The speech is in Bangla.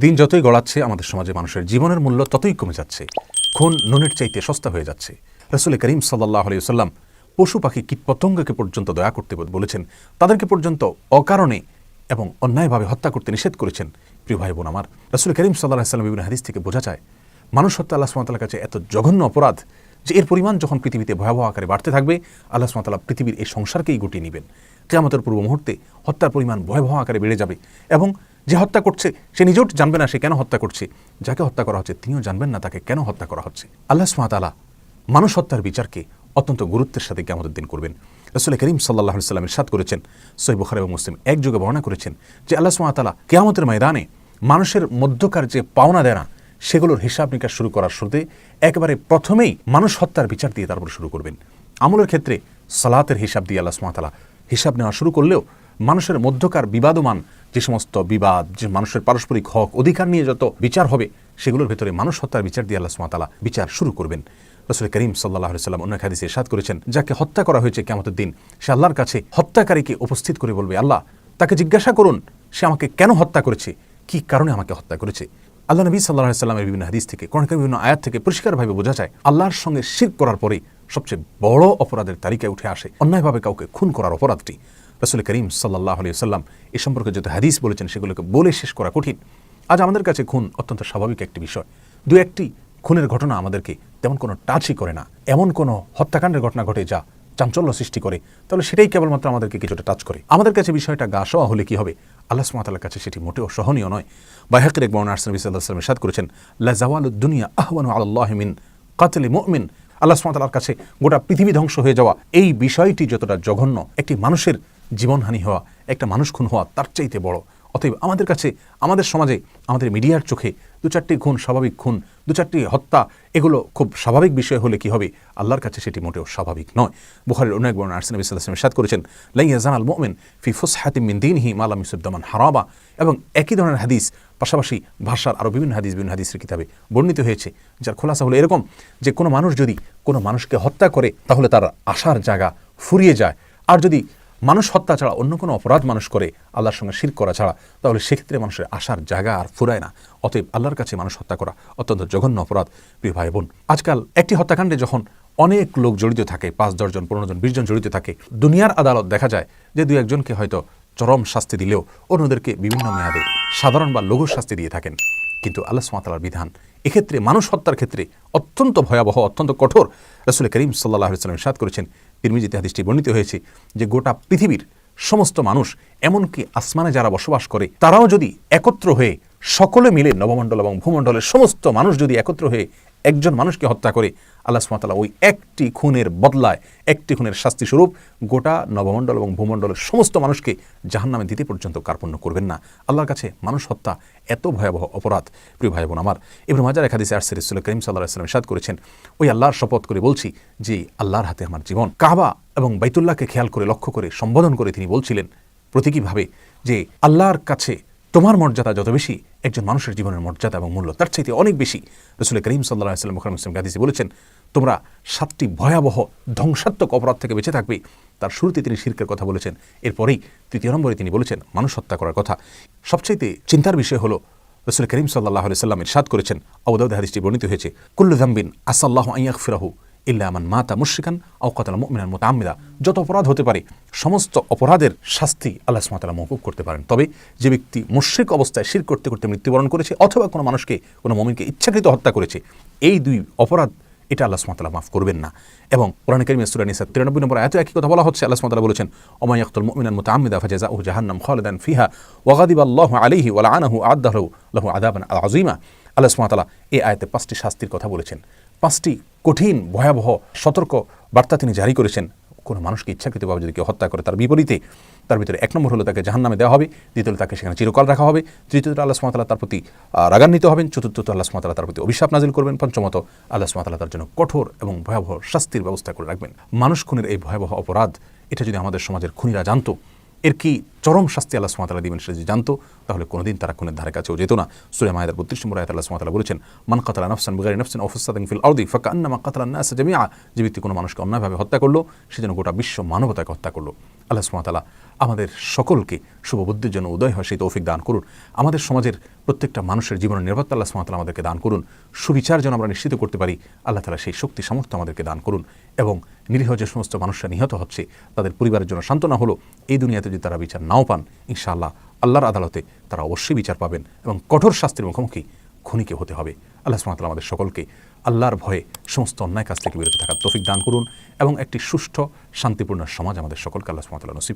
দিন যতই গড়াচ্ছে আমাদের সমাজে মানুষের জীবনের মূল্য ততই কমে যাচ্ছে। খুন নুনের চাইতে সস্তা হয়ে যাচ্ছে। রাসূল করিম সাল্লাল্লাহু আলাইহি ওয়াসাল্লাম পশু পাখি কীটপতঙ্গকে পর্যন্ত দয়া করতে বলেছেন, তাদেরকে পর্যন্ত অকারণে এবং অন্যায়ভাবে হত্যা করতে নিষেধ করেছেন। প্রিয় ভাই বোন আমার, রাসূল করিম সাল্লাল্লাহু আলাইহি ওয়াসাল্লাম বিভিন্ন হাদিস থেকে বোঝা যায় মানুষ হত্যা আল্লাহ সুবহানাহু ওয়া তাআলার কাছে এত জঘন্য অপরাধ যে এর পরিমাণ যখন পৃথিবীতে ভয়াবহ আকারে বাড়তে থাকবে, আল্লাহ সুবহানাহু ওয়া তাআলা পৃথিবীর এই সংসারকেই গুটিয়ে নেবেন। কিয়ামতের পূর্ব মুহূর্তে হত্যার পরিমাণ ভয়াবহ আকারে বেড়ে যাবে এবং যে হত্যা করছে সে নিজেও জানবে না সে কেন হত্যা করছে, যাকে হত্যা করা হচ্ছে তিনিও জানবেন না তাকে কেন হত্যা করা হচ্ছে। আল্লাহ সুবহানাহু ওয়া তাআলা মানুষ হত্যার বিচারকে অত্যন্ত গুরুত্বের সাথে কিয়ামতের দিন করবেন। রাসূল করিম সাল্লাল্লাহু আলাইহি ওয়াসাল্লাম ইরশাদ করেছেন, সহিহ বুখারী এবং মুসলিম একযোগে বর্ণনা করেছেন যে আল্লাহ সুবহানাহু ওয়া তাআলা কিয়ামতের ময়দানে মানুষের মধ্যকার যে পাওনা দেনা সেগুলোর হিসাব নিকাশ শুরু করার শুরুতে একেবারে প্রথমেই মানুষ হত্যার বিচার দিয়ে তারপর শুরু করবেন। আমলের ক্ষেত্রে সালাতের হিসাব দিয়ে আল্লাহ সুবহানাহু ওয়া তাআলা হিসাব নেওয়া শুরু করলেও মানুষের মধ্যকার বিবাদমান যে সমস্ত বিবাদ, যে মানুষের পারস্পরিক হক অধিকার নিয়ে যত বিচার হবে সেগুলোর ভেতরে মানুষ হত্যার বিচার দিয়ে আল্লাহ সুবহানাহু ওয়া তাআলা বিচার শুরু করবেন। রাসূল করিম সাল্লাল্লাহু আলাইহি ওয়াসাল্লাম অন্য এক হাদিসে ইরশাদ করেছেন, যাকে হত্যা করা হয়েছে কিয়ামতের দিন সে আল্লাহর কাছে হত্যাকারীকে উপস্থিত করে বলবে, আল্লাহ তাকে জিজ্ঞাসা করুন সে আমাকে কেন হত্যা করেছে, কি কারণে আমাকে হত্যা করেছে। আল্লাহ নবী সাল্লাল্লাহু আলাইহি ওয়াসাল্লামের বিভিন্ন হাদিস থেকে, কোরআনের বিভিন্ন আয়াত থেকে পরিষ্কারভাবে বোঝা যায় আল্লাহর সঙ্গে শিরক করার পরে সবচেয়ে বড় অপরাধের তালিকায় উঠে আসে অন্যায়ভাবে কাউকে খুন করার অপরাধটি। রাসূল করিম সাল্লাল্লাহু আলাইহি ওয়াসাল্লাম এ সম্পর্কে যত হাদিস বলেছেন সেগুলোকে বলে শেষ করা কঠিন। আজ আমাদের কাছে খুন অত্যন্ত স্বাভাবিক একটি বিষয়। দু একটি খুনের ঘটনা আমাদেরকে তেমন কোনো টাচই করে না। এমন কোনো হত্যাকাণ্ডের ঘটনা ঘটে যা চাঞ্চল্য সৃষ্টি করে, তাহলে সেটাই কেবলমাত্র আমাদেরকে কিছুটা টাচ করে। আমাদের কাছে বিষয়টা গা সওয়া হলে কি হবে, আল্লাহ সুবহানাহু ওয়া তাআলার কাছে সেটি মোটেও সহনীয় নয়। বাইহাকীর এক বর্ণনায় নবী সাল্লাল্লাহু আলাইহি ওয়াসাল্লাম ইরশাদ করেছেন, লা জাওয়ালুদ দুনিয়া আহওয়ানু আলাল্লাহি মিন কাতলি মুমিন। আল্লাহ সুবহানাহু ওয়া তাআলার কাছে গোটা পৃথিবী ধ্বংস হয়ে যাওয়া এই বিষয়টি যতটা জঘন্য, একটি মানুষের জীবনহানি হওয়া, একটা মানুষ খুন হওয়া তার চাইতে বড়। অতএব আমাদের কাছে, আমাদের সমাজে, আমাদের মিডিয়ার চোখে দু চারটি খুন স্বাভাবিক খুন, দু চারটি হত্যা এগুলো খুব স্বাভাবিক বিষয় হলে কি হবে, আল্লাহর কাছে সেটি মোটেও স্বাভাবিক নয়। বুখারীর অন্য এক বর্ণনায় নবী সাল্লাল্লাহু আলাইহি ওয়াসাল্লাম ইরশাদ করেছেন, লা ইয়াজানাল মুমিন ফি ফুসহাতিন মিন দীনিহি মা লাম ইউসিব দামান হারাবা। এবং একই ধরনের হাদিস পাশাপাশি ভাষার আরও বিভিন্ন হাদিসের কিতাবে বর্ণিত হয়েছে, যার খোলাসা হলো এরকম যে কোনো মানুষ যদি কোনো মানুষকে হত্যা করে তাহলে তার আশার জায়গা ফুরিয়ে যায়। আর যদি মানুষ হত্যা ছাড়া অন্য কোনো অপরাধ মানুষ করে আল্লাহর সঙ্গে শিরক করা ছাড়া, তাহলে সেক্ষেত্রে মানুষের আশার জায়গা আর ফুরায় না। অতএব আল্লাহর কাছে মানুষ হত্যা করা অত্যন্ত জঘন্য অপরাধ। প্রিয় ভাই বোন, আজকাল একটি হত্যাকাণ্ডে যখন অনেক লোক জড়িত থাকে, 5, 10 জন, 15 জন, 20 জন জড়িত থাকে, দুনিয়ার আদালত দেখা যায় যে 2-1 জনকে হয়তো চরম শাস্তি দিলেও অন্যদেরকে বিভিন্ন মেয়াদে সাধারণ বা লঘু শাস্তি দিয়ে থাকেন। কিন্তু আল্লাহ সুবহানাহু ওয়া তাআলার বিধান এক্ষেত্রে মানুষ হত্যার ক্ষেত্রে অত্যন্ত ভয়াবহ, অত্যন্ত কঠোর। রাসূল করিম সাল্লাল্লাহু আলাইহি ওয়াসাল্লাম ইরশাদ করেছেন, তিরমিজিতে হাদিসটি বর্ণিত হয়েছে যে গোটা পৃথিবীর সমস্ত মানুষ, এমনকি আসমানে যারা বসবাস করে তারাও যদি একত্র হয়ে সকলে মিলে নবমণ্ডল এবং ভূমণ্ডলের সমস্ত মানুষ যদি একত্র হয়ে একজন মানুষকে হত্যা করে, আল্লাহ সুবহানাহু ওয়া তাআলা ওই একটি খুনের বদলায়, একটি খুনের শাস্তি স্বরূপ গোটা নবমণ্ডল এবং ভূমণ্ডলের সমস্ত মানুষকে জাহান্নামে দিতে পর্যন্ত কার্পণ্য করবেন না। আল্লাহর কাছে মানুষ হত্যা এত ভয়াবহ অপরাধ। প্রিয় ভাই বোন আমার, ইবনে মাজার এক হাদিসে আসছে রাসূল করিম সাল্লাল্লাহু আলাইহি ওয়াসাল্লাম ইরশাদ করেছেন, ওই আল্লাহর শপথ করে বলছি যে আল্লাহর হাতে আমার জীবন। কাবা এবং বাইতুল্লাহকে খেয়াল করে, লক্ষ্য করে, সম্বোধন করে তিনি বলছিলেন প্রতীকীভাবে যে আল্লাহর কাছে তোমার মর্যাদা যত বেশি, একজন মানুষের জীবনের মর্যাদা এবং মূল্য তার চাইতে অনেক বেশি। রাসূল করিম সাল্লাল্লাহু আলাইহি ওয়াসাল্লাম বুখারী মুসলিম হাদিসে বলেছেন, তোমরা 7টি ভয়াবহ ধ্বংসাত্মক অপরাধ থেকে বেঁচে থাকবে। তার শুরুতে তিনি শিরকের কথা বলেছেন, এরপরেই 3 নম্বরে তিনি বলেছেন মানুষ হত্যা করার কথা। সবচাইতে চিন্তার বিষয় হলো রাসূল করিম সাল্লাল্লাহু আলাইহি ওয়াসাল্লাম ইরশাদ করেছেন, আবু দাউদ হাদিসটি বর্ণিত হয়েছে, কুল্লু যামবিন আসাল্লাহু আন ইয়াগফিরাহু ইল্লা মান মাতা মুশরিকান আও কাতালা মুমিনান মুতাআম্মিদা। যত অপরাধ হতে পারে সমস্ত অপরাধের শাস্তি আল্লাহ সুবহানাহু ওয়া তাআলা মওকুফ করতে পারেন, তবে যে ব্যক্তি মুশরিক অবস্থায় শিরক করতে করতে মৃত্যুবরণ করেছে অথবা কোনো মানুষকে, কোনো মুমিনকে ইচ্ছাকৃত হত্যা করেছে, এই 2 অপরাধ এটা আল্লাহ সুবহানাহু ওয়া তাআলা মাফ করবেন না। এবং কোরআন কারীমে সূরা নিসা 93 নম্বর আয়াতে একই কথা বলা হচ্ছে। আল্লাহ সুবহানাহু ওয়া তাআলা বলেছেন, ওয়া মান ইয়াকতুল মুমিনান মুতাআম্মিদা ফাজাযাউহু জাহান্নাম খালিদান ফিহা ওয়া গাদিবা আল্লাহু আলাইহি ওয়া লাআনাহু আ'আদ্দা লাহু আযাবান আযীমা। আল্লাহ সুবহানাহু ওয়া তাআলা এই আয়াতে 5টি শাস্তির কথা বলেছেন, 5টি কঠিন ভয়াবহ সতর্ক বার্তা তিনি জারি করেছেন। কোনো মানুষকে ইচ্ছাকৃতভাবে যদি কেউ হত্যা করে তার বিপরীতে, তার ভিতরে 1 নম্বর হলো তাকে জাহান্নামে দেওয়া হবে, দ্বিতীয়ত তাকে সেখানে চিরকাল রাখা হবে, তৃতীয়ত আল্লাহ সুবহানাহু ওয়া তাআলা তার প্রতি রাগান্বিত হবেন, চতুর্থত আল্লাহ সুবহানাহু ওয়া তাআলা তার প্রতি অভিশাপ নাজিল করবেন, পঞ্চমত আল্লাহ সুবহানাহু ওয়া তাআলা তার জন্য কঠোর এবং ভয়াবহ শাস্তির ব্যবস্থা করে রাখবেন। মানুষ খুনের এই ভয়াবহ অপরাধ এটা যদি আমাদের সমাজের খুনিরা জানতো, এর কি চরম শাস্তি আল্লাহ সুবহানাহু ওয়া তাআলা দিবেন সেটা যদি জানতো তাহলে কোনোদিন তারা খুনের ধারে কাছেও যেত না। সূরা মায়েদার 32 নম্বর আয়াতে আল্লাহ সুবহানাহু ওয়া তাআলা বলেছেন, মান কাতালা নাফসান বিগাইরি নাফসিন আও ফাসাদিন ফিল আরদি ফাকান্নামা কাতালান নাস জামিআ, যে ব্যক্তি কোনো মানুষকে অন্যায়ভাবে হত্যা করলো সে যেন গোটা বিশ্ব মানবতাকে হত্যা করলো। আল্লাহ সুবহানাহু ওয়া তাআলা আমাদের সকলকে শুভ বুদ্ধির জন্য উদয় হয় সেই তৌফিক দান করুন। আমাদের সমাজের প্রত্যেকটা মানুষের জীবনের নিরাপত্তা আল্লাহ সুবহানাহু ওয়া তাআলা আমাদেরকে দান করুন। সুবিচার যেন আমরা নিশ্চিত করতে পারি, আল্লাহ তাআলা সেই শক্তি সামর্থ্য আমাদেরকে দান করুন। এবং নিরীহ যে সমস্ত মানুষরা নিহত হচ্ছে তাদের পরিবারের জন্য সান্ত্বনা হলো, এই দুনিয়াতে যদি তারা বিচার নাও পান, ইনশাআল্লাহ আল্লাহর আদালতে তারা অবশ্যই বিচার পাবেন এবং কঠোর শাস্তির মুখোমুখি খুনিকে হতে হবে। আল্লাহ সুবহানাহু ওয়া তাআলা আমাদের সকলকে আল্লাহর ভয়ে সমস্ত অন্যায় কাজ থেকে বিরত থাকার তৌফিক দান করুন এবং একটি সুষ্ঠু শান্তিপূর্ণ সমাজ আমাদের সকলকে আল্লাহ সুবহানাহু ওয়া তাআলা নসিব